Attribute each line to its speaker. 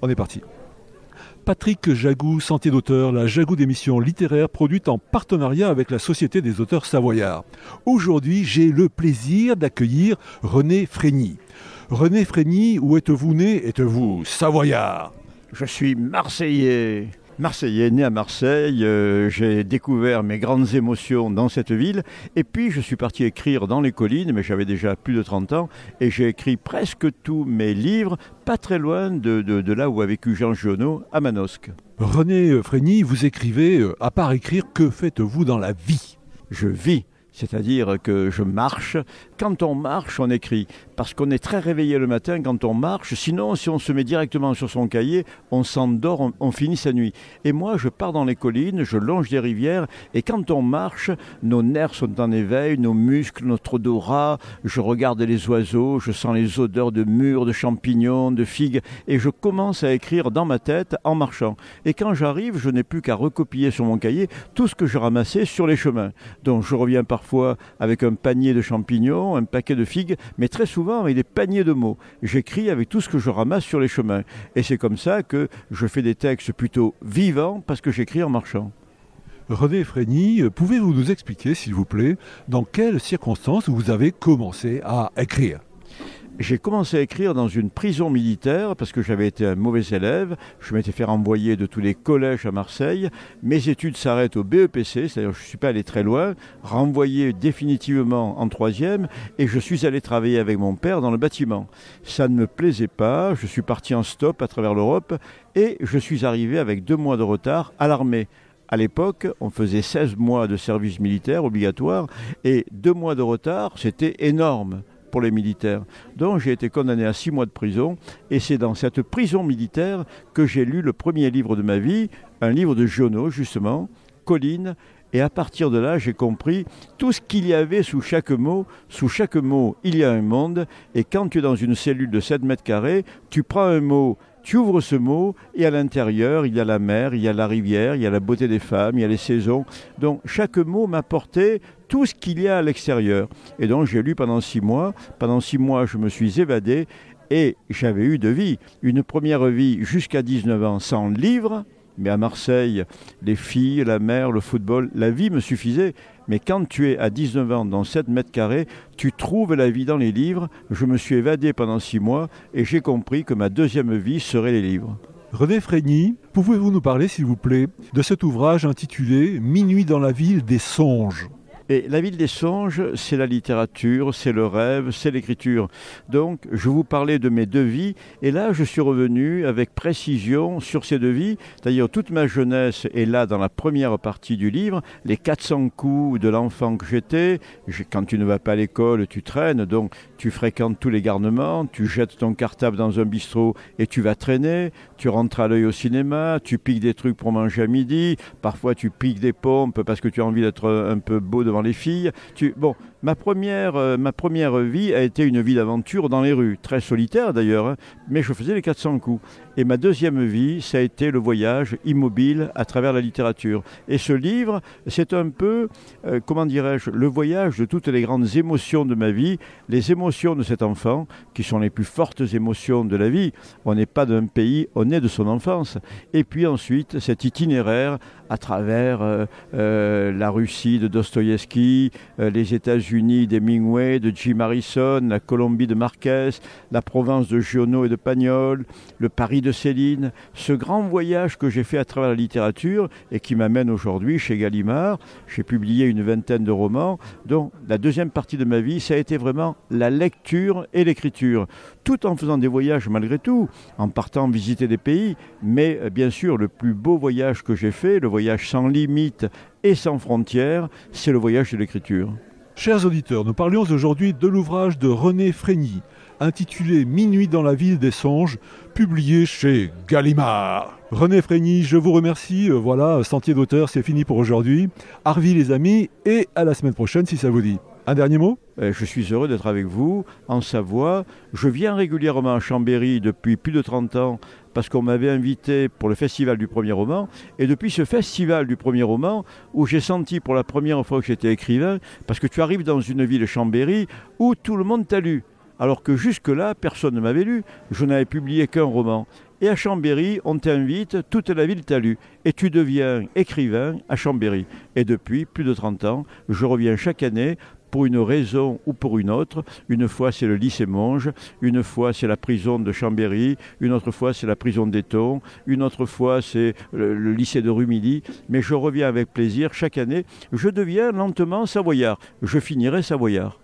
Speaker 1: On est parti. Patrick Jagou, sentier d'auteur, la Jagou d'émission littéraire produite en partenariat avec la Société des auteurs savoyards. Aujourd'hui, j'ai le plaisir d'accueillir René Frény. René Frény, où êtes-vous né? Êtes-vous savoyard?
Speaker 2: Je suis Marseillais. Marseillais, né à Marseille, j'ai découvert mes grandes émotions dans cette ville et puis je suis parti écrire dans les collines, mais j'avais déjà plus de 30 ans et j'ai écrit presque tous mes livres, pas très loin de là où a vécu Jean Giono, à Manosque.
Speaker 1: René Frény, vous écrivez, à part écrire, que faites-vous dans la vie?
Speaker 2: Je vis. C'est-à-dire que je marche. Quand on marche, on écrit. Parce qu'on est très réveillé le matin quand on marche. Sinon, si on se met directement sur son cahier, on s'endort, on finit sa nuit. Et moi, je pars dans les collines, je longe des rivières. Et quand on marche, nos nerfs sont en éveil, nos muscles, notre odorat. Je regarde les oiseaux, je sens les odeurs de mûres, de champignons, de figues. Et je commence à écrire dans ma tête en marchant. Et quand j'arrive, je n'ai plus qu'à recopier sur mon cahier tout ce que je ramassais sur les chemins. Donc je reviens parfois avec un panier de champignons, un paquet de figues, mais très souvent avec des paniers de mots. J'écris avec tout ce que je ramasse sur les chemins. Et c'est comme ça que je fais des textes plutôt vivants parce que j'écris en marchant.
Speaker 1: René Frény, pouvez-vous nous expliquer, s'il vous plaît, dans quelles circonstances vous avez commencé à écrire?
Speaker 2: J'ai commencé à écrire dans une prison militaire parce que j'avais été un mauvais élève. Je m'étais fait renvoyer de tous les collèges à Marseille. Mes études s'arrêtent au BEPC, c'est-à-dire que je ne suis pas allé très loin, renvoyé définitivement en 3e et je suis allé travailler avec mon père dans le bâtiment. Ça ne me plaisait pas, je suis parti en stop à travers l'Europe et je suis arrivé avec 2 mois de retard à l'armée. À l'époque, on faisait 16 mois de service militaire obligatoire et 2 mois de retard, c'était énorme pour les militaires. Donc j'ai été condamné à 6 mois de prison et c'est dans cette prison militaire que j'ai lu le premier livre de ma vie, un livre de Giono justement, Colline, et à partir de là j'ai compris tout ce qu'il y avait sous chaque mot. Sous chaque mot il y a un monde et quand tu es dans une cellule de 7 mètres carrés, tu prends un mot, tu ouvres ce mot et à l'intérieur, il y a la mer, il y a la rivière, il y a la beauté des femmes, il y a les saisons. Donc chaque mot m'apportait tout ce qu'il y a à l'extérieur. Et donc j'ai lu pendant 6 mois. Pendant 6 mois, je me suis évadé et j'avais eu de vie. Une première vie jusqu'à 19 ans sans livre. Mais à Marseille, les filles, la mer, le football, la vie me suffisait. Mais quand tu es à 19 ans dans 7 mètres carrés, tu trouves la vie dans les livres. Je me suis évadé pendant 6 mois et j'ai compris que ma deuxième vie serait les livres.
Speaker 1: René Frény, pouvez-vous nous parler, s'il vous plaît, de cet ouvrage intitulé « Minuit dans la ville des songes ».
Speaker 2: Et la ville des songes, c'est la littérature, c'est le rêve, c'est l'écriture. Donc, je vous parlais de mes 2 vies, et là, je suis revenu avec précision sur ces 2 vies. D'ailleurs, toute ma jeunesse est là dans la première partie du livre, les 400 coups de l'enfant que j'étais. Quand tu ne vas pas à l'école, tu traînes, donc tu fréquentes tous les garnements, tu jettes ton cartable dans un bistrot et tu vas traîner, tu rentres à l'œil au cinéma, tu piques des trucs pour manger à midi, parfois tu piques des pompes parce que tu as envie d'être un peu beau devant les filles. Bon, ma première vie a été une vie d'aventure dans les rues, très solitaire d'ailleurs, hein, mais je faisais les 400 coups. Et ma deuxième vie, ça a été le voyage immobile à travers la littérature. Et ce livre, c'est un peu, comment dirais-je, le voyage de toutes les grandes émotions de ma vie, les émotions de cet enfant, qui sont les plus fortes émotions de la vie. On n'est pas d'un pays, on est de son enfance. Et puis ensuite, cet itinéraire à travers la Russie de Dostoïevski, les États-Unis d'Hemingway, de Jim Harrison, la Colombie de Marquez, la Provence de Giono et de Pagnol, le Paris de Céline, ce grand voyage que j'ai fait à travers la littérature et qui m'amène aujourd'hui chez Gallimard. J'ai publié une 20aine de romans, donc la deuxième partie de ma vie, ça a été vraiment la lecture et l'écriture, tout en faisant des voyages malgré tout, en partant visiter des pays, mais bien sûr le plus beau voyage que j'ai fait, le voyage sans limite et sans frontières, c'est le voyage de l'écriture.
Speaker 1: Chers auditeurs, nous parlions aujourd'hui de l'ouvrage de René Frény, intitulé « Minuit dans la ville des songes », publié chez Gallimard. René Frény, je vous remercie. Voilà, Sentier d'auteur, c'est fini pour aujourd'hui. Arvi les amis, et à la semaine prochaine si ça vous dit. Un dernier mot ?
Speaker 2: Je suis heureux d'être avec vous en Savoie. Je viens régulièrement à Chambéry depuis plus de 30 ans parce qu'on m'avait invité pour le festival du premier roman. Et depuis ce festival du premier roman, où j'ai senti pour la première fois que j'étais écrivain, parce que tu arrives dans une ville, Chambéry, où tout le monde t'a lu. Alors que jusque-là, personne ne m'avait lu. Je n'avais publié qu'un roman. Et à Chambéry, on t'invite, toute la ville t'a lu. Et tu deviens écrivain à Chambéry. Et depuis plus de 30 ans, je reviens chaque année pour une raison ou pour une autre. Une fois, c'est le lycée Monge, une fois, c'est la prison de Chambéry, une autre fois, c'est la prison d'Éton, une autre fois, c'est le lycée de Rumilly. Mais je reviens avec plaisir chaque année. Je deviens lentement savoyard. Je finirai savoyard.